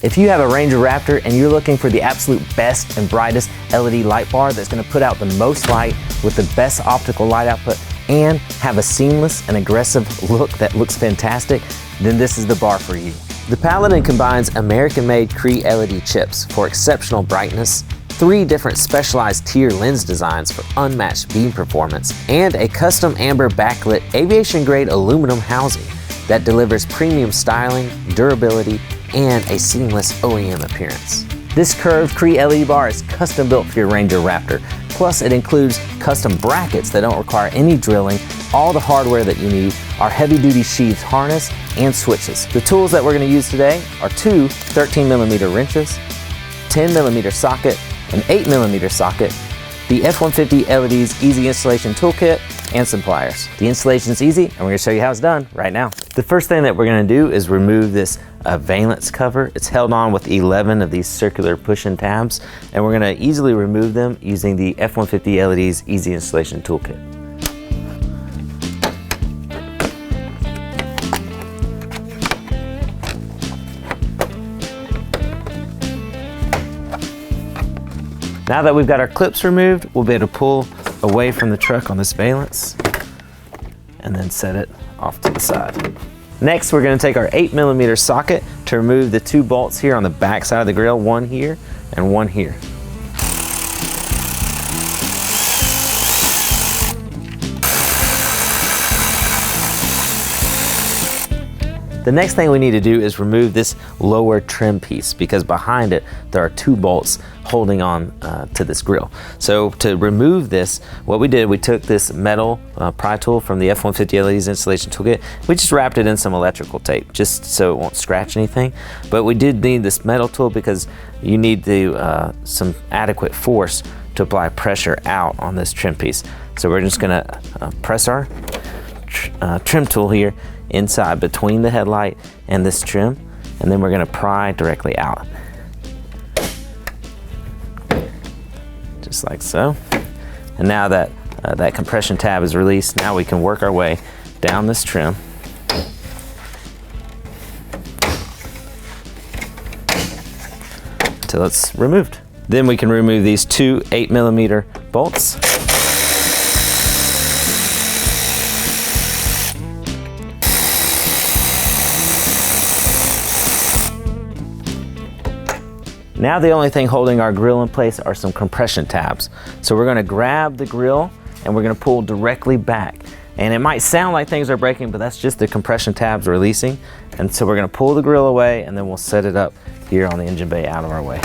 If you have a Ranger Raptor and you're looking for the absolute best and brightest LED light bar that's going to put out the most light with the best optical light output and have a seamless and aggressive look that looks fantastic, then this is the bar for you. The Paladin combines American-made CREE LED chips for exceptional brightness, 3 different specialized tier lens designs for unmatched beam performance, and a custom amber backlit aviation-grade aluminum housing that delivers premium styling, durability, and a seamless OEM appearance. This curved CREE LED bar is custom built for your Ranger Raptor. Plus, it includes custom brackets that don't require any drilling, all the hardware that you need, our heavy-duty sheathed harness, and switches. The tools that we're going to use today are 2 13mm wrenches, 10mm socket, an 8mm socket, the F150LEDs Easy Installation Toolkit, and some pliers. The installation is easy, and we're going to show you how it's done right now. The first thing that we're going to do is remove this valence cover. It's held on with 11 of these circular push-in tabs, and we're going to easily remove them using the F150LEDs Easy Installation Toolkit. Now that we've got our clips removed, we'll be able to pull away from the truck on this valence and then set it off to the side. Next, we're going to take our 8mm socket to remove the 2 bolts here on the back side of the grill, one here and one here. The next thing we need to do is remove this lower trim piece because behind it there are 2 bolts holding on to this grill. So to remove this, what we did, we took this metal pry tool from the F150LEDs Installation Toolkit. We just wrapped it in some electrical tape just so it won't scratch anything. But we did need this metal tool because you need some adequate force to apply pressure out on this trim piece. So we're just gonna press our trim tool here inside between the headlight and this trim, and then we're going to pry directly out. Just like so. And now that that compression tab is released, now we can work our way down this trim. Until it's removed. Then we can remove these 2 8mm bolts. Now the only thing holding our grill in place are some compression tabs. So we're going to grab the grill and we're going to pull directly back. And it might sound like things are breaking, but that's just the compression tabs releasing. And so we're going to pull the grill away and then we'll set it up here on the engine bay out of our way.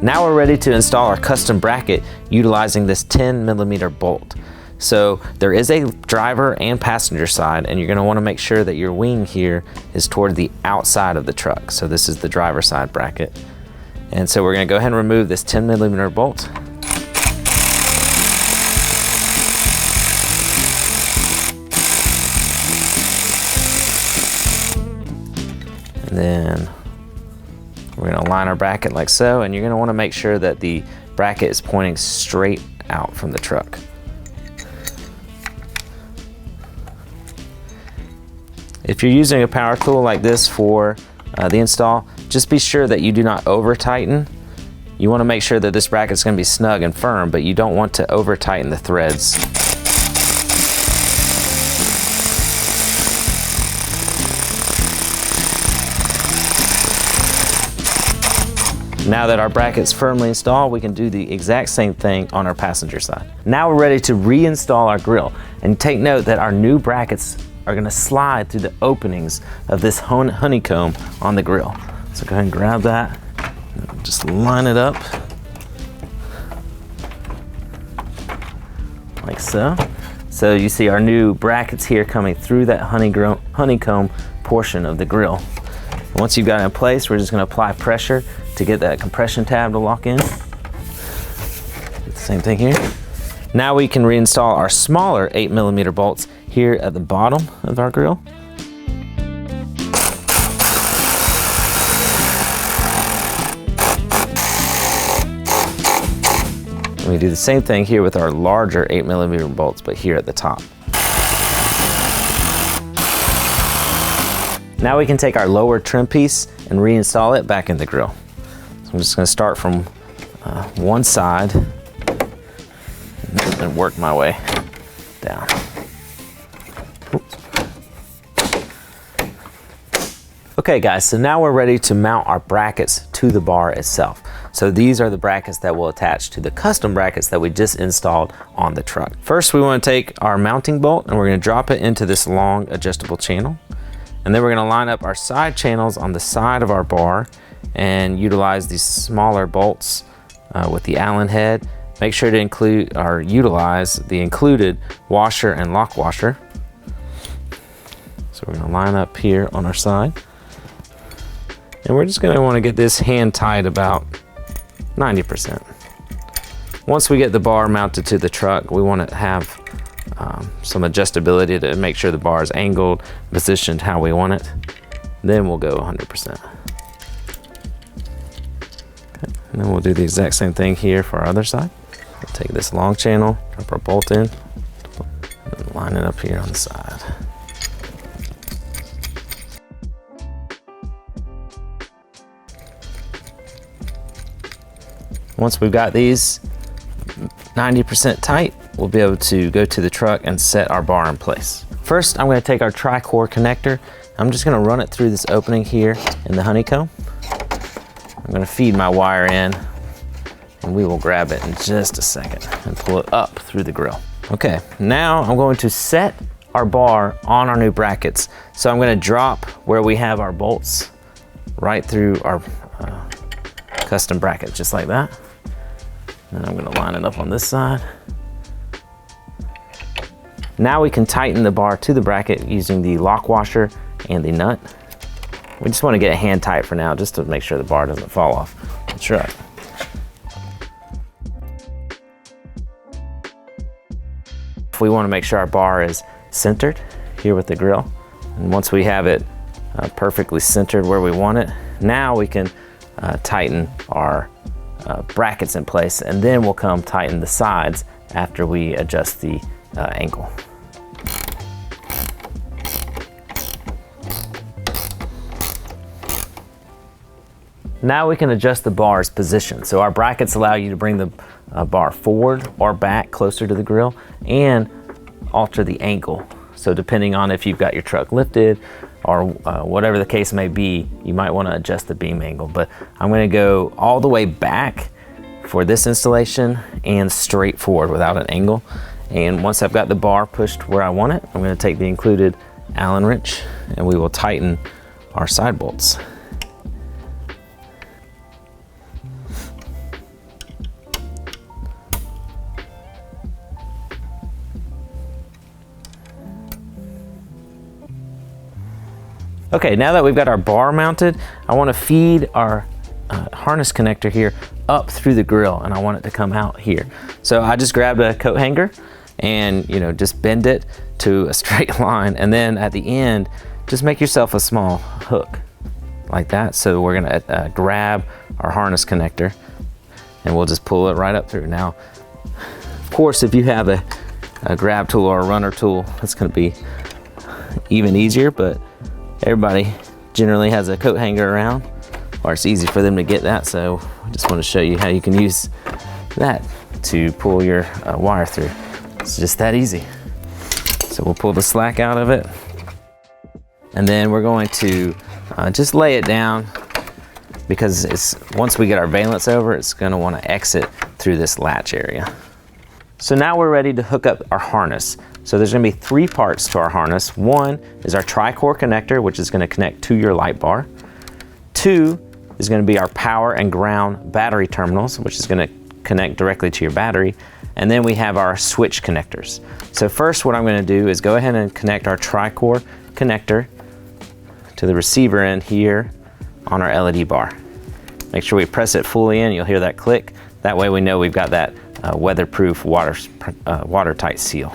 Now we're ready to install our custom bracket utilizing this 10mm bolt. So there is a driver and passenger side, and you're going to want to make sure that your wing here is toward the outside of the truck. So this is the driver side bracket. And so we're going to go ahead and remove this 10mm bolt. And then we're going to align our bracket like so, and you're going to want to make sure that the bracket is pointing straight out from the truck. If you're using a power tool like this for the install, just be sure that you do not over tighten. You want to make sure that this bracket is going to be snug and firm, but you don't want to over tighten the threads. Now that our bracket's firmly installed, we can do the exact same thing on our passenger side. Now we're ready to reinstall our grill. And take note that our new brackets are going to slide through the openings of this honeycomb on the grill. So go ahead and grab that, and just line it up like so. So you see our new brackets here coming through that honeycomb portion of the grill. And once you've got it in place, we're just going to apply pressure to get that compression tab to lock in. Do the same thing here. Now we can reinstall our smaller 8mm bolts here at the bottom of our grill. We do the same thing here with our larger 8mm bolts, but here at the top. Now we can take our lower trim piece and reinstall it back in the grill. So I'm just going to start from one side and work my way down. Oops. Okay guys, so now we're ready to mount our brackets to the bar itself. So these are the brackets that will attach to the custom brackets that we just installed on the truck. First, we want to take our mounting bolt and we're going to drop it into this long adjustable channel. And then we're going to line up our side channels on the side of our bar and utilize these smaller bolts with the Allen head. Make sure to include or utilize the included washer and lock washer. So we're going to line up here on our side. And we're just going to want to get this hand tied about 90%. Once we get the bar mounted to the truck, we want to have some adjustability to make sure the bar is angled, positioned how we want it. Then we'll go 100%. Okay. And then we'll do the exact same thing here for our other side. We'll take this long channel, drop our bolt in, and line it up here on the side. Once we've got these 90% tight, we'll be able to go to the truck and set our bar in place. First, I'm going to take our tri-core connector. I'm just going to run it through this opening here in the honeycomb. I'm going to feed my wire in and we will grab it in just a second and pull it up through the grill. Okay, now I'm going to set our bar on our new brackets. So I'm going to drop where we have our bolts right through our custom bracket, just like that. And I'm going to line it up on this side. Now we can tighten the bar to the bracket using the lock washer and the nut. We just want to get it hand tight for now, just to make sure the bar doesn't fall off the truck. We want to make sure our bar is centered here with the grill. And once we have it perfectly centered where we want it, now we can tighten our brackets in place, and then we'll come tighten the sides after we adjust the angle. Now we can adjust the bar's position. So our brackets allow you to bring the bar forward or back closer to the grill and alter the angle. So depending on if you've got your truck lifted or whatever the case may be, you might want to adjust the beam angle. But I'm going to go all the way back for this installation and straight forward without an angle. And once I've got the bar pushed where I want it, I'm going to take the included Allen wrench and we will tighten our side bolts. Okay, now that we've got our bar mounted, I want to feed our harness connector here up through the grill, and I want it to come out here. So I just grabbed a coat hanger and just bend it to a straight line, and then at the end, just make yourself a small hook like that. So we're gonna grab our harness connector and we'll just pull it right up through. Now, of course, if you have a grab tool or a runner tool, that's gonna be even easier, but everybody generally has a coat hanger around, or it's easy for them to get that. So I just want to show you how you can use that to pull your wire through. It's just that easy. So we'll pull the slack out of it. And then we're going to just lay it down, because once we get our valence over, it's going to want to exit through this latch area. So now we're ready to hook up our harness. So there's going to be 3 parts to our harness. 1 is our tri-core connector, which is going to connect to your light bar. 2 is going to be our power and ground battery terminals, which is going to connect directly to your battery. And then we have our switch connectors. So first, what I'm going to do is go ahead and connect our tri-core connector to the receiver end here on our LED bar. Make sure we press it fully in. You'll hear that click. That way we know we've got that weatherproof, watertight seal.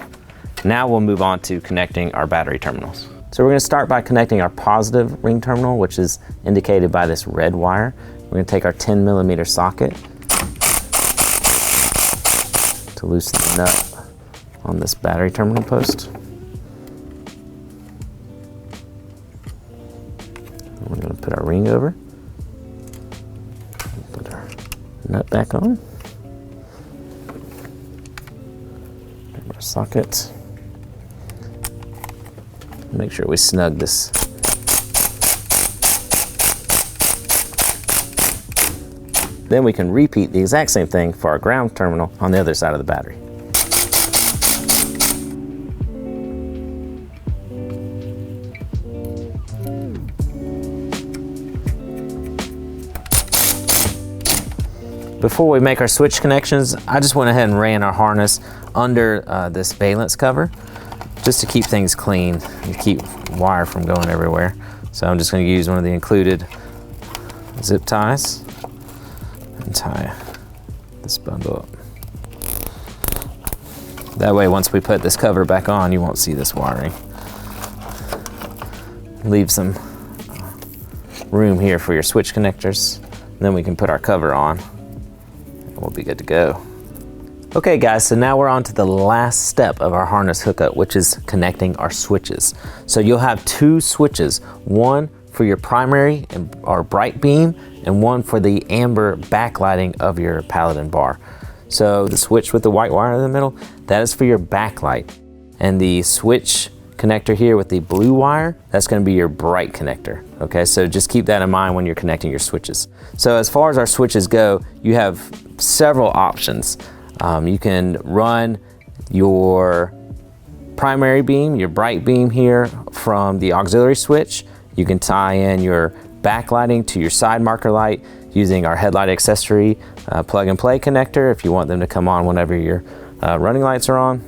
Now we'll move on to connecting our battery terminals. So we're going to start by connecting our positive ring terminal, which is indicated by this red wire. We're going to take our 10mm socket. to loosen the nut on this battery terminal post. We're going to put our ring over, put our nut back on, grab our socket, make sure we snug this. Then we can repeat the exact same thing for our ground terminal on the other side of the battery. Before we make our switch connections, I just went ahead and ran our harness under this valence cover just to keep things clean and keep wire from going everywhere. So I'm just going to use one of the included zip ties and tie this bundle up. That way, once we put this cover back on, you won't see this wiring. Leave some room here for your switch connectors. Then we can put our cover on. We'll be good to go. Okay guys, so now we're on to the last step of our harness hookup, which is connecting our switches. So you'll have two switches, one for your primary or bright beam and one for the amber backlighting of your Paladin bar. So the switch with the white wire in the middle, that is for your backlight. And the switch connector here with the blue wire, that's going to be your bright connector. Okay, so just keep that in mind when you're connecting your switches. So as far as our switches go, you have several options. You can run your primary beam, your bright beam here from the auxiliary switch. You can tie in your backlighting to your side marker light using our headlight accessory plug and play connector if you want them to come on whenever your running lights are on.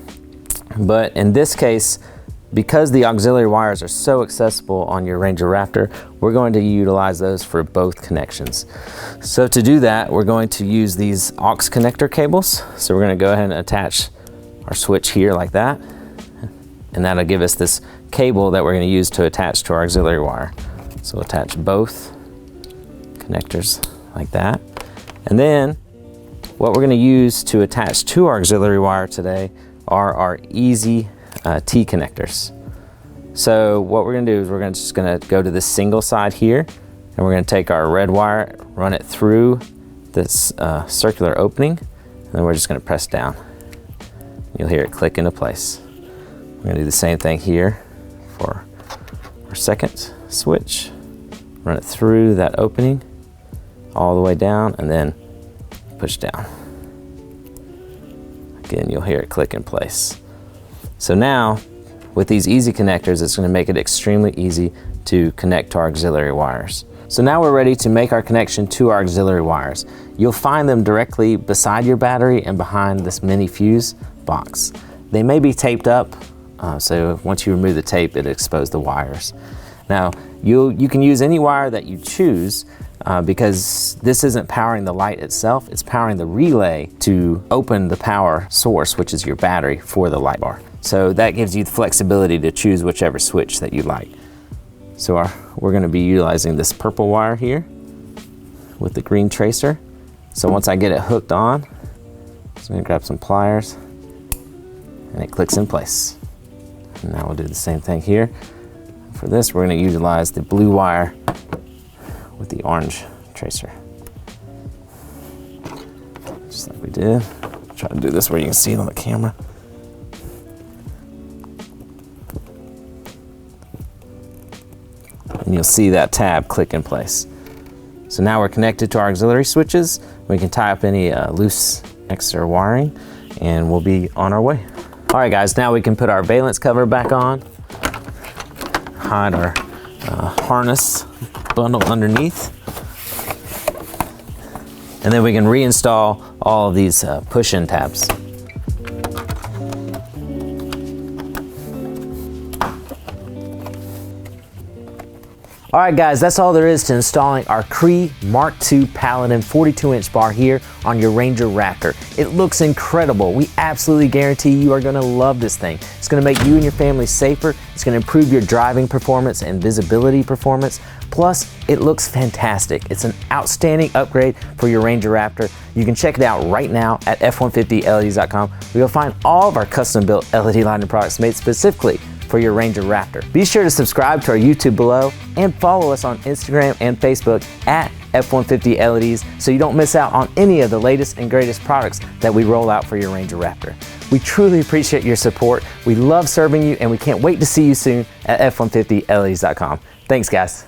But in this case, because the auxiliary wires are so accessible on your Ranger Raptor, we're going to utilize those for both connections. So to do that, we're going to use these aux connector cables. So we're going to go ahead and attach our switch here like that. And that'll give us this cable that we're going to use to attach to our auxiliary wire. So we'll attach both connectors like that. And then what we're going to use to attach to our auxiliary wire today are our easy T connectors. So what we're going to do is we're just going to go to this single side here, and we're going to take our red wire, run it through this circular opening, and then we're just going to press down. You'll hear it click into place. We're going to do the same thing here for our second switch. Run it through that opening all the way down, and then push down. Again, you'll hear it click in place. So now, with these easy connectors, it's going to make it extremely easy to connect to our auxiliary wires. So now we're ready to make our connection to our auxiliary wires. You'll find them directly beside your battery and behind this mini fuse box. They may be taped up, so once you remove the tape, it exposes the wires. Now, you can use any wire that you choose because this isn't powering the light itself, it's powering the relay to open the power source, which is your battery, for the light bar. So that gives you the flexibility to choose whichever switch that you like. So we're going to be utilizing this purple wire here with the green tracer. So once I get it hooked on, I'm going to grab some pliers and it clicks in place. And now we'll do the same thing here. For this, we're going to utilize the blue wire with the orange tracer. Just like we did. Try to do this where you can see it on the camera. And you'll see that tab click in place. So now we're connected to our auxiliary switches. We can tie up any loose extra wiring and we'll be on our way. All right guys, now we can put our valence cover back on, hide our harness bundle underneath, and then we can reinstall all of these push-in tabs. All right, guys, that's all there is to installing our CREE Mark II Paladin 42-inch bar here on your Ranger Raptor. It looks incredible. We absolutely guarantee you are gonna love this thing. It's gonna make you and your family safer. It's gonna improve your driving performance and visibility performance. Plus, it looks fantastic. It's an outstanding upgrade for your Ranger Raptor. You can check it out right now at F150LEDs.com, where you'll find all of our custom-built LED lighting products made specifically for your Ranger Raptor. Be sure to subscribe to our YouTube below and follow us on Instagram and Facebook at F150LEDs so you don't miss out on any of the latest and greatest products that we roll out for your Ranger Raptor. We truly appreciate your support. We love serving you and we can't wait to see you soon at F150LEDs.com. Thanks, guys.